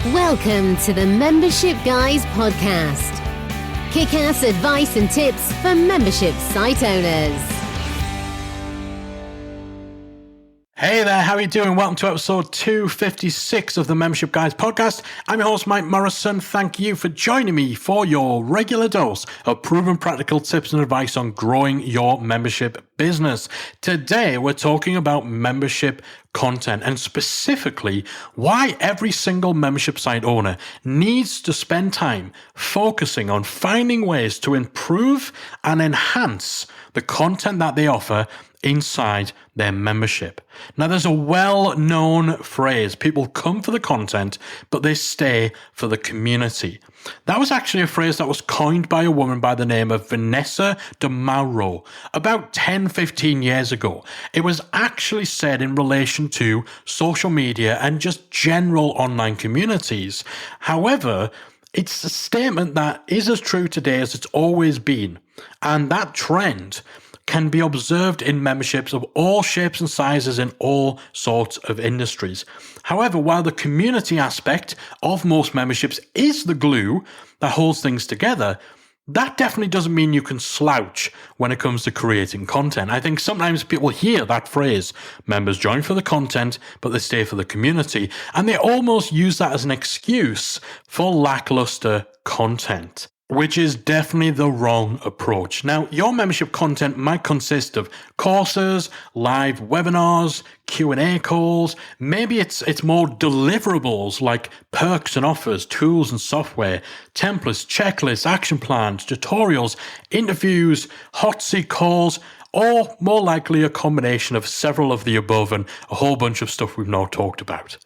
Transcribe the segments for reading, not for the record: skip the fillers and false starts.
Welcome to the Membership Guys podcast. Kick-ass advice and tips for membership site owners. Hey there, how are you doing? Welcome to episode 256 of the Membership Guys podcast. I'm your host, Mike Morrison. Thank you for joining me for your regular dose of proven practical tips and advice on growing your membership business. Today, we're talking about membership content and specifically why every single membership site owner needs to spend time focusing on finding ways to improve and enhance the content that they offer inside their membership. Now, there's a well-known phrase, people come for the content, but they stay for the community. That was actually a phrase that was coined by a woman by the name of Vanessa DeMauro about 10-15 years ago. It was actually said in relation to social media and just general online communities. However, it's a statement that is as true today as it's always been. And that trend can be observed in memberships of all shapes and sizes in all sorts of industries. However, while the community aspect of most memberships is the glue that holds things together, that definitely doesn't mean you can slouch when it comes to creating content. I think sometimes people hear that phrase, members join for the content, but they stay for the community, and they almost use that as an excuse for lackluster content, which is definitely the wrong approach. Now, your membership content might consist of courses, live webinars, Q&A calls. Maybe it's more deliverables like perks and offers, tools and software, templates, checklists, action plans, tutorials, interviews, hot seat calls, or more likely a combination of several of the above and a whole bunch of stuff we've now talked about.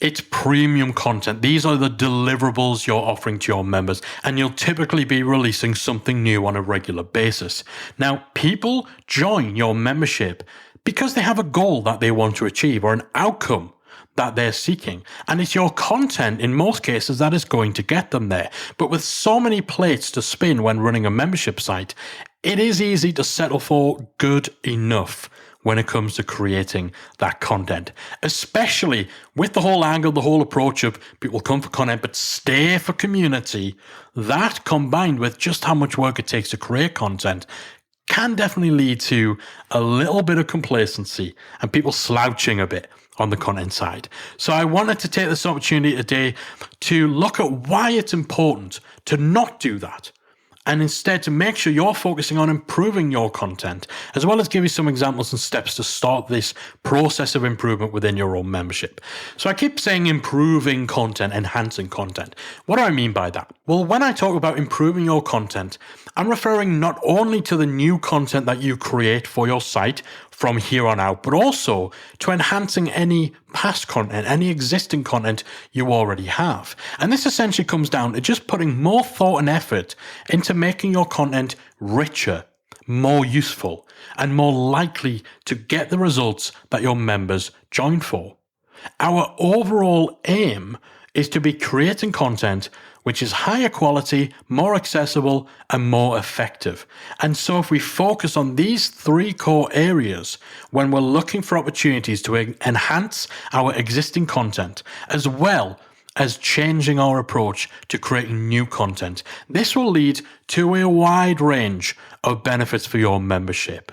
It's premium content. These are the deliverables you're offering to your members, and you'll typically be releasing something new on a regular basis. Now, people join your membership because they have a goal that they want to achieve or an outcome that they're seeking. And it's your content, in most cases, that is going to get them there. But with so many plates to spin when running a membership site, it is easy to settle for good enough when it comes to creating that content, especially with the whole angle, the whole approach of people come for content but stay for community. That combined with just how much work it takes to create content can definitely lead to a little bit of complacency and people slouching a bit on the content side. So I wanted to take this opportunity today to look at why it's important to not do that, and instead to make sure you're focusing on improving your content, as well as give you some examples and steps to start this process of improvement within your own membership. So I keep saying improving content, enhancing content. What do I mean by that? Well, when I talk about improving your content, I'm referring not only to the new content that you create for your site from here on out, but also to enhancing any past content, any existing content you already have. And this essentially comes down to just putting more thought and effort into making your content richer, more useful, and more likely to get the results that your members join for. Our overall aim is to be creating content which is higher quality, more accessible, and more effective. And so if we focus on these three core areas when we're looking for opportunities to enhance our existing content, as well as changing our approach to creating new content, this will lead to a wide range of benefits for your membership.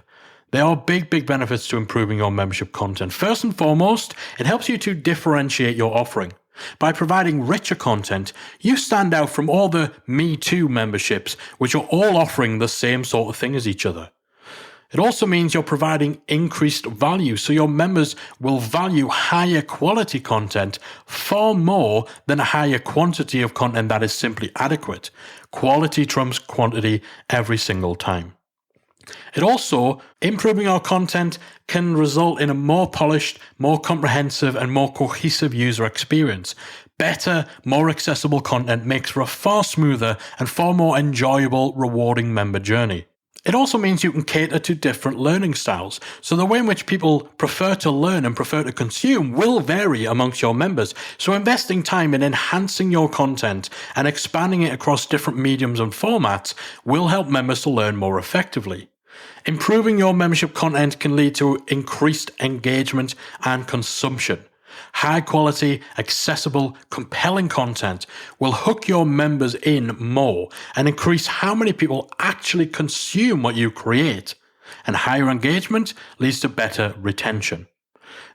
There are big benefits to improving your membership content. First and foremost, it helps you to differentiate your offering. By providing richer content, you stand out from all the Me Too memberships, which are all offering the same sort of thing as each other. It also means you're providing increased value, so your members will value higher quality content far more than a higher quantity of content that is simply adequate. Quality trumps quantity every single time. It also, improving our content can result in a more polished, more comprehensive, and more cohesive user experience. Better, more accessible content makes for a far smoother and far more enjoyable, rewarding member journey. It also means you can cater to different learning styles, so the way in which people prefer to learn and prefer to consume will vary amongst your members. So investing time in enhancing your content and expanding it across different mediums and formats will help members to learn more effectively. Improving your membership content can lead to increased engagement and consumption. High quality, accessible, compelling content will hook your members in more and increase how many people actually consume what you create. And higher engagement leads to better retention.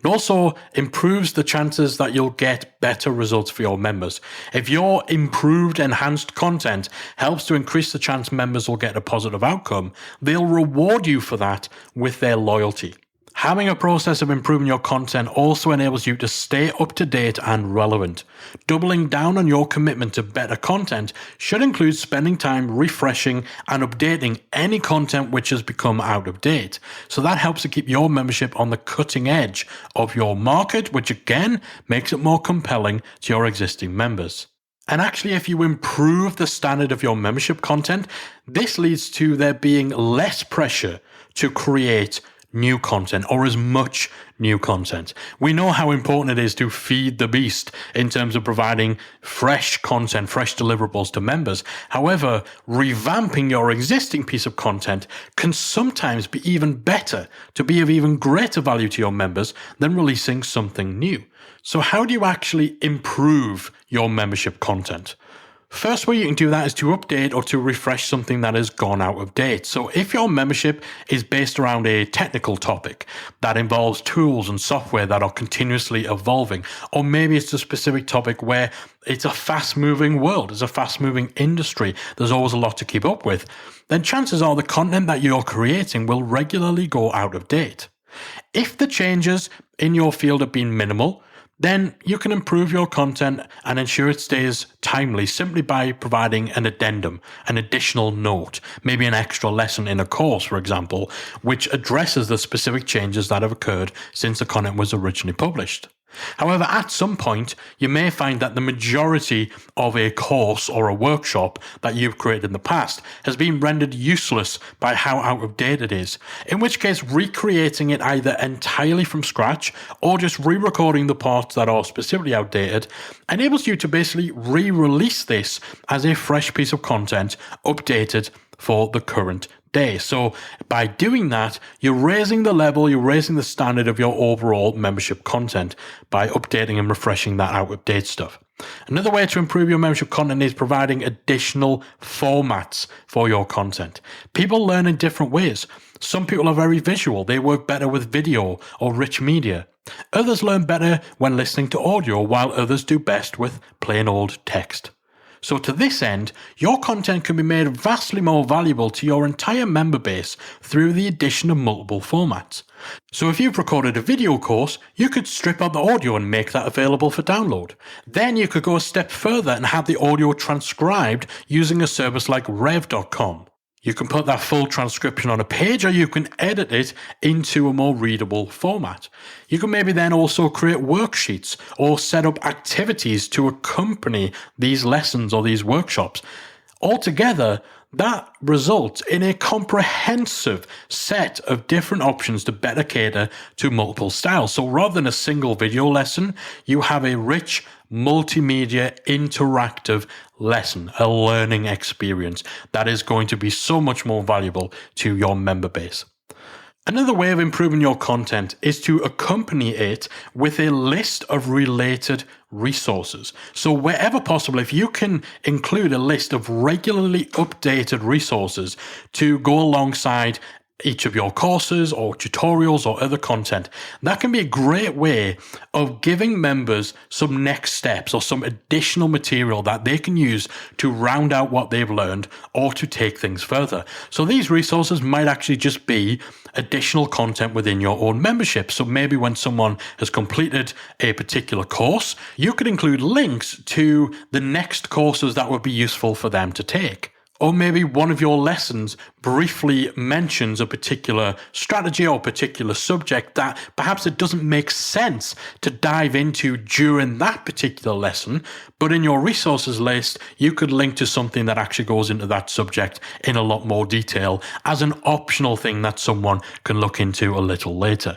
It also improves the chances that you'll get better results for your members. If your improved, enhanced content helps to increase the chance members will get a positive outcome, they'll reward you for that with their loyalty. Having a process of improving your content also enables you to stay up to date and relevant. Doubling down on your commitment to better content should include spending time refreshing and updating any content which has become out of date. So that helps to keep your membership on the cutting edge of your market, which again makes it more compelling to your existing members. And actually, if you improve the standard of your membership content, this leads to there being less pressure to create new content or as much new content. We know how important it is to feed the beast in terms of providing fresh content, fresh deliverables to members. However, revamping your existing piece of content can sometimes be even better, to be of even greater value to your members than releasing something new. So how do you actually improve your membership content? First way you can do that is to update or to refresh something that has gone out of date. So if your membership is based around a technical topic that involves tools and software that are continuously evolving, or maybe it's a specific topic where it's a fast-moving world, it's a fast-moving industry, there's always a lot to keep up with, then chances are the content that you're creating will regularly go out of date. If the changes in your field have been minimal, then you can improve your content and ensure it stays timely simply by providing an addendum, an additional note, maybe an extra lesson in a course, for example, which addresses the specific changes that have occurred since the content was originally published. However, at some point, you may find that the majority of a course or a workshop that you've created in the past has been rendered useless by how out of date it is, in which case recreating it either entirely from scratch or just re-recording the parts that are specifically outdated enables you to basically re-release this as a fresh piece of content updated for the current day. So by doing that, you're raising the level, you're raising the standard of your overall membership content by updating and refreshing that out of date stuff. Another way to improve your membership content is providing additional formats for your content. People learn in different ways. Some people are very visual. They work better with video or rich media. Others learn better when listening to audio, while others do best with plain old text. So to this end, your content can be made vastly more valuable to your entire member base through the addition of multiple formats. So if you've recorded a video course, you could strip out the audio and make that available for download. Then you could go a step further and have the audio transcribed using a service like Rev.com. You can put that full transcription on a page, or you can edit it into a more readable format. You can maybe then also create worksheets or set up activities to accompany these lessons or these workshops. Altogether, that results in a comprehensive set of different options to better cater to multiple styles. So rather than a single video lesson, you have a rich multimedia interactive lesson, a learning experience that is going to be so much more valuable to your member base. Another way of improving your content is to accompany it with a list of related resources. So wherever possible, if you can include a list of regularly updated resources to go alongside each of your courses or tutorials or other content, that can be a great way of giving members some next steps or some additional material that they can use to round out what they've learned or to take things further. So these resources might actually just be additional content within your own membership. So maybe when someone has completed a particular course, you could include links to the next courses that would be useful for them to take. Or maybe one of your lessons briefly mentions a particular strategy or particular subject that perhaps it doesn't make sense to dive into during that particular lesson, but in your resources list, you could link to something that actually goes into that subject in a lot more detail as an optional thing that someone can look into a little later.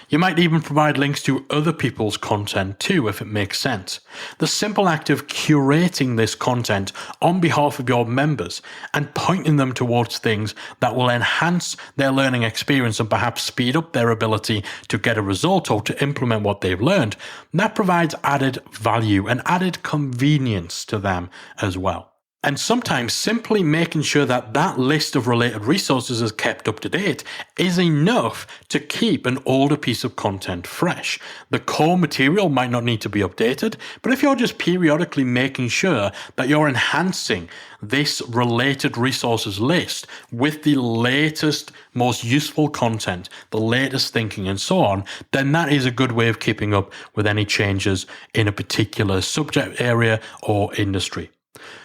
You might even provide links to other people's content too, if it makes sense. The simple act of curating this content on behalf of your members and pointing them towards things that will enhance their learning experience and perhaps speed up their ability to get a result or to implement what they've learned, that provides added value and added convenience to them as well. And sometimes simply making sure that that list of related resources is kept up to date is enough to keep an older piece of content fresh. The core material might not need to be updated, but if you're just periodically making sure that you're enhancing this related resources list with the latest, most useful content, the latest thinking and so on, then that is a good way of keeping up with any changes in a particular subject area or industry.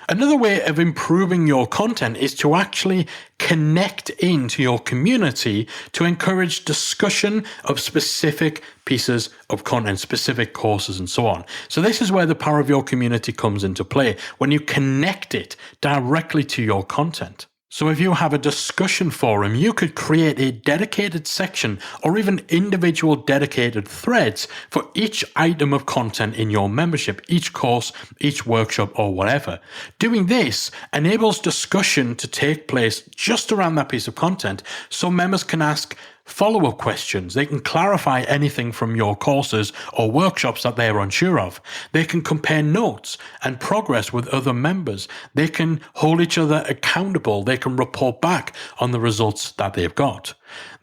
Another way of improving your content is to actually connect into your community to encourage discussion of specific pieces of content, specific courses and so on. So this is where the power of your community comes into play, when you connect it directly to your content. So if you have a discussion forum, you could create a dedicated section or even individual dedicated threads for each item of content in your membership, each course, each workshop, or whatever. Doing this enables discussion to take place just around that piece of content so members can ask follow-up questions. They can clarify anything from your courses or workshops that they're unsure of. They can compare notes and progress with other members. They can hold each other accountable. They can report back on the results that they've got.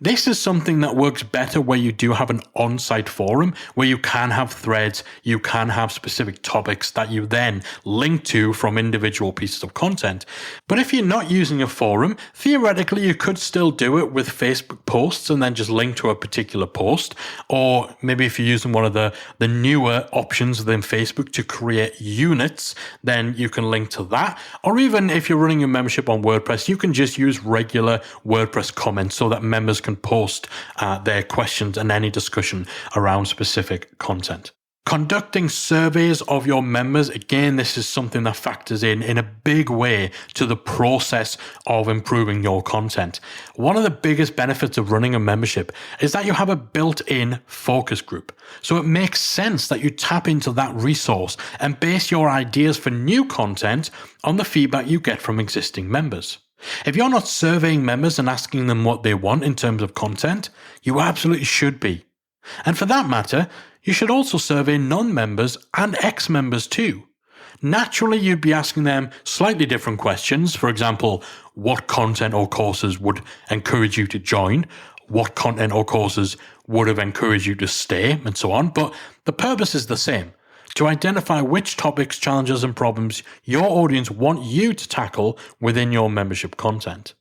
This is something that works better where you do have an on-site forum, where you can have threads, you can have specific topics that you then link to from individual pieces of content. But if you're not using a forum, theoretically you could still do it with Facebook posts and then just link to a particular post. Or maybe if you're using one of the newer options within Facebook to create units, then you can link to that. Or even if you're running your membership on WordPress, you can just use regular WordPress comments so that members can post their questions and any discussion around specific content. Conducting surveys of your members, again, this is something that factors in a big way to the process of improving your content. One of the biggest benefits of running a membership is that you have a built-in focus group. So it makes sense that you tap into that resource and base your ideas for new content on the feedback you get from existing members. If you're not surveying members and asking them what they want in terms of content, you absolutely should be. And for that matter, you should also survey non-members and ex-members too. Naturally, you'd be asking them slightly different questions. For example, what content or courses would encourage you to join? What content or courses would have encouraged you to stay? And so on. But the purpose is the same. To identify which topics, challenges, and problems your audience want you to tackle within your membership content.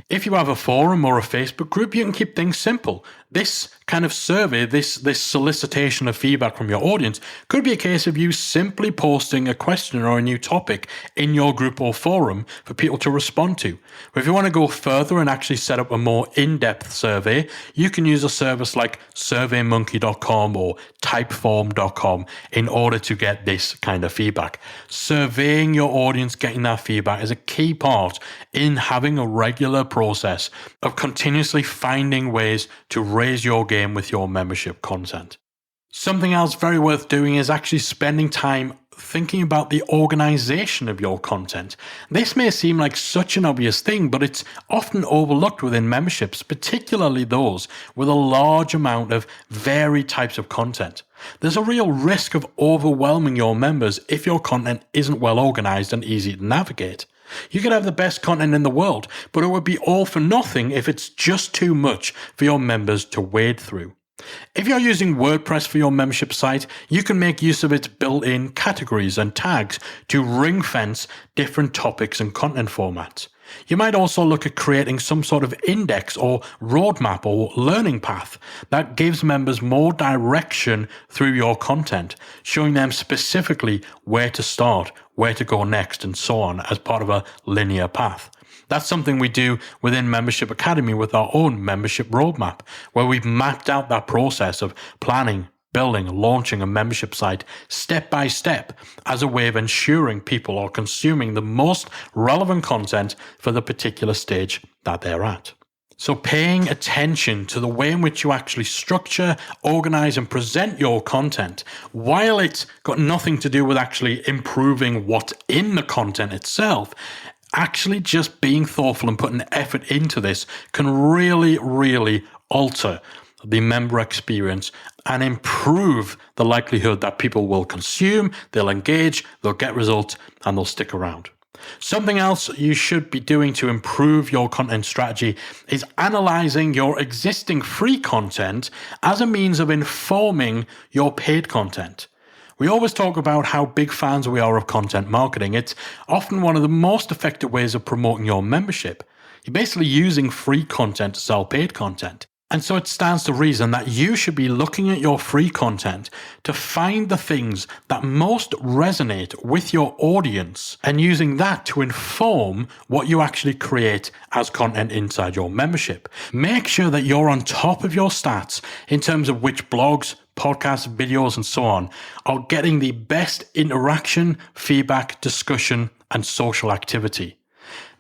If you have a forum or a Facebook group, you can keep things simple. This kind of survey, this solicitation of feedback from your audience could be a case of you simply posting a question or a new topic in your group or forum for people to respond to. But if you want to go further and actually set up a more in-depth survey, you can use a service like surveymonkey.com or typeform.com in order to get this kind of feedback. Surveying your audience, getting that feedback is a key part in having a regular process of continuously finding ways to raise your game with your membership content. Something else very worth doing is actually spending time thinking about the organization of your content. This may seem like such an obvious thing, but it's often overlooked within memberships, particularly those with a large amount of varied types of content. There's a real risk of overwhelming your members if your content isn't well organized and easy to navigate. You could have the best content in the world, but it would be all for nothing if it's just too much for your members to wade through. If you're using WordPress for your membership site, you can make use of its built-in categories and tags to ring-fence different topics and content formats. You might also look at creating some sort of index or roadmap or learning path that gives members more direction through your content, showing them specifically where to start, where to go next, and so on as part of a linear path. That's something we do within Membership Academy with our own membership roadmap, where we've mapped out that process of planning, building, launching a membership site step by step as a way of ensuring people are consuming the most relevant content for the particular stage that they're at. So paying attention to the way in which you actually structure, organize, and present your content, while it's got nothing to do with actually improving what's in the content itself, actually just being thoughtful and putting effort into this can really, really alter the member experience and improve the likelihood that people will consume, they'll engage, they'll get results, and they'll stick around. Something else you should be doing to improve your content strategy is analyzing your existing free content as a means of informing your paid content. We always talk about how big fans we are of content marketing. It's often one of the most effective ways of promoting your membership. You're basically using free content to sell paid content. And so it stands to reason that you should be looking at your free content to find the things that most resonate with your audience and using that to inform what you actually create as content inside your membership. Make sure that you're on top of your stats in terms of which blogs, podcasts, videos, and so on are getting the best interaction, feedback, discussion, and social activity.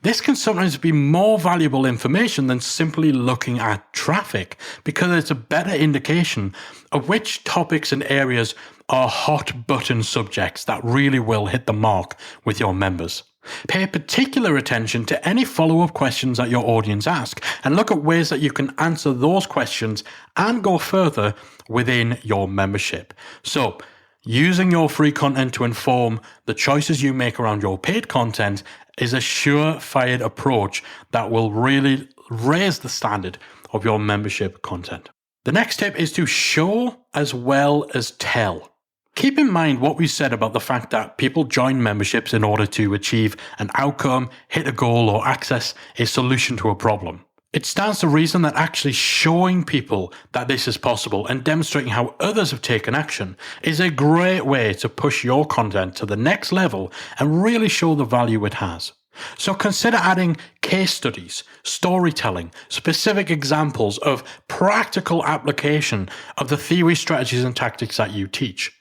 This can sometimes be more valuable information than simply looking at traffic because it's a better indication of which topics and areas are hot button subjects that really will hit the mark with your members. Pay particular attention to any follow-up questions that your audience ask and look at ways that you can answer those questions and go further within your membership. So, using your free content to inform the choices you make around your paid content is a surefire approach that will really raise the standard of your membership content. The next tip is to show as well as tell. Keep in mind what we said about the fact that people join memberships in order to achieve an outcome, hit a goal, or access a solution to a problem. It stands to reason that actually showing people that this is possible and demonstrating how others have taken action is a great way to push your content to the next level and really show the value it has. So consider adding case studies, storytelling, specific examples of practical application of the theory, strategies, and tactics that you teach.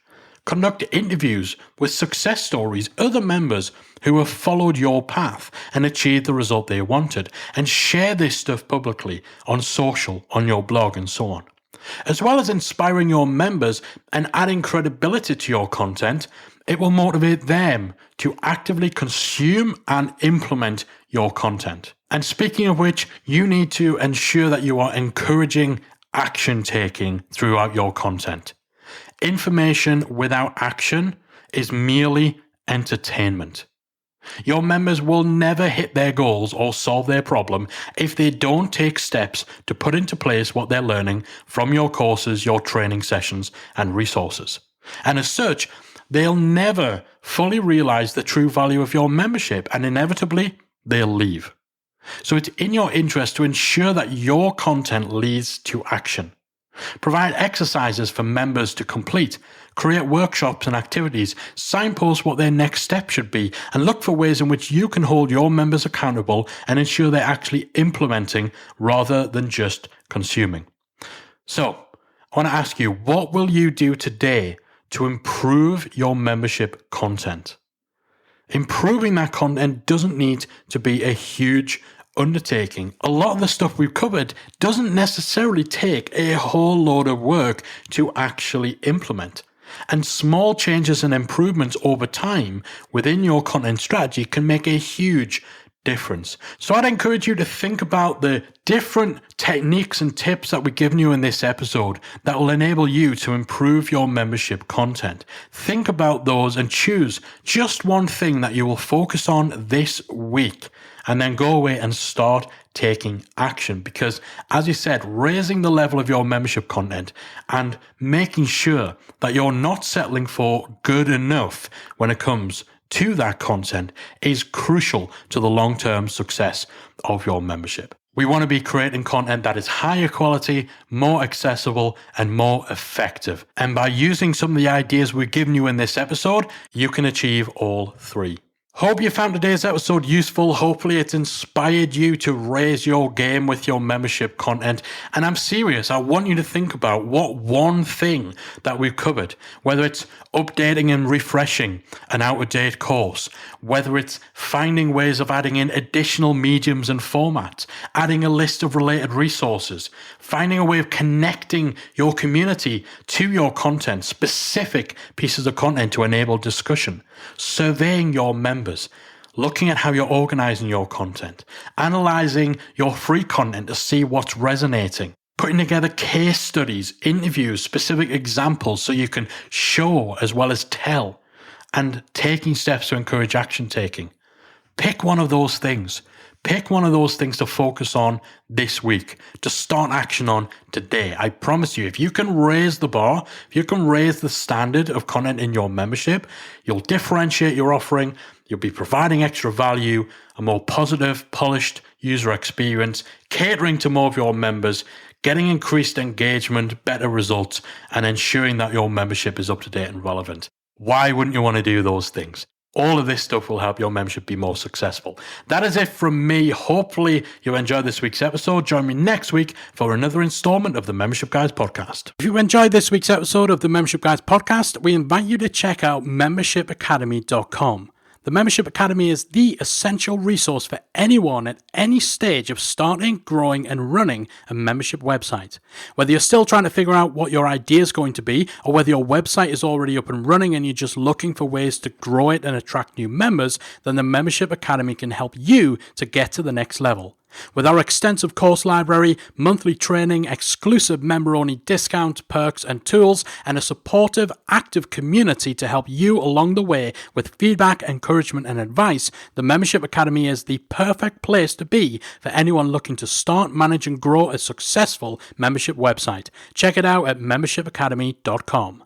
Conduct interviews with success stories, other members who have followed your path and achieved the result they wanted, and share this stuff publicly on social, on your blog, and so on. As well as inspiring your members and adding credibility to your content, it will motivate them to actively consume and implement your content. And speaking of which, you need to ensure that you are encouraging action taking throughout your content. Information without action is merely entertainment. Your members will never hit their goals or solve their problem if they don't take steps to put into place what they're learning from your courses, your training sessions, and resources. And as such, they'll never fully realize the true value of your membership, and inevitably, they'll leave. So it's in your interest to ensure that your content leads to action. Provide exercises for members to complete, create workshops and activities, signpost what their next step should be, and look for ways in which you can hold your members accountable and ensure they're actually implementing rather than just consuming. So, I want to ask you, what will you do today to improve your membership content? Improving that content doesn't need to be a huge undertaking. A lot of the stuff we've covered doesn't necessarily take a whole load of work to actually implement. And small changes and improvements over time within your content strategy can make a huge difference. So I'd encourage you to think about the different techniques and tips that we've given you in this episode that will enable you to improve your membership content. Think about those and choose just one thing that you will focus on this week, and then go away and start taking action. Because as you said, raising the level of your membership content and making sure that you're not settling for good enough when it comes to that content is crucial to the long-term success of your membership. We want to be creating content that is higher quality, more accessible, and more effective. And by using some of the ideas we've given you in this episode, you can achieve all three. Hope you found today's episode useful. Hopefully it's inspired you to raise your game with your membership content. And I'm serious. I want you to think about what one thing that we've covered, whether it's updating and refreshing an out-of-date course, whether it's finding ways of adding in additional mediums and formats, adding a list of related resources, finding a way of connecting your community to your content, specific pieces of content to enable discussion, surveying your members, looking at how you're organizing your content, analyzing your free content to see what's resonating, putting together case studies, interviews, specific examples so you can show as well as tell, and taking steps to encourage action taking. Pick one of those things. Pick one of those things to focus on this week, to start action on today. I promise you, if you can raise the bar, if you can raise the standard of content in your membership, you'll differentiate your offering, you'll be providing extra value, a more positive, polished user experience, catering to more of your members, getting increased engagement, better results, and ensuring that your membership is up to date and relevant. Why wouldn't you want to do those things? All of this stuff will help your membership be more successful. That is it from me. Hopefully you enjoyed this week's episode. Join me next week for another installment of the Membership Guys podcast. If you enjoyed this week's episode of the Membership Guys podcast, we invite you to check out membershipacademy.com. The Membership Academy is the essential resource for anyone at any stage of starting, growing, and running a membership website. Whether you're still trying to figure out what your idea is going to be, or whether your website is already up and running and you're just looking for ways to grow it and attract new members, then the Membership Academy can help you to get to the next level. With our extensive course library, monthly training, exclusive member-only discounts, perks, and tools, and a supportive, active community to help you along the way with feedback, encouragement, and advice, the Membership Academy is the perfect place to be for anyone looking to start, manage, and grow a successful membership website. Check it out at membershipacademy.com.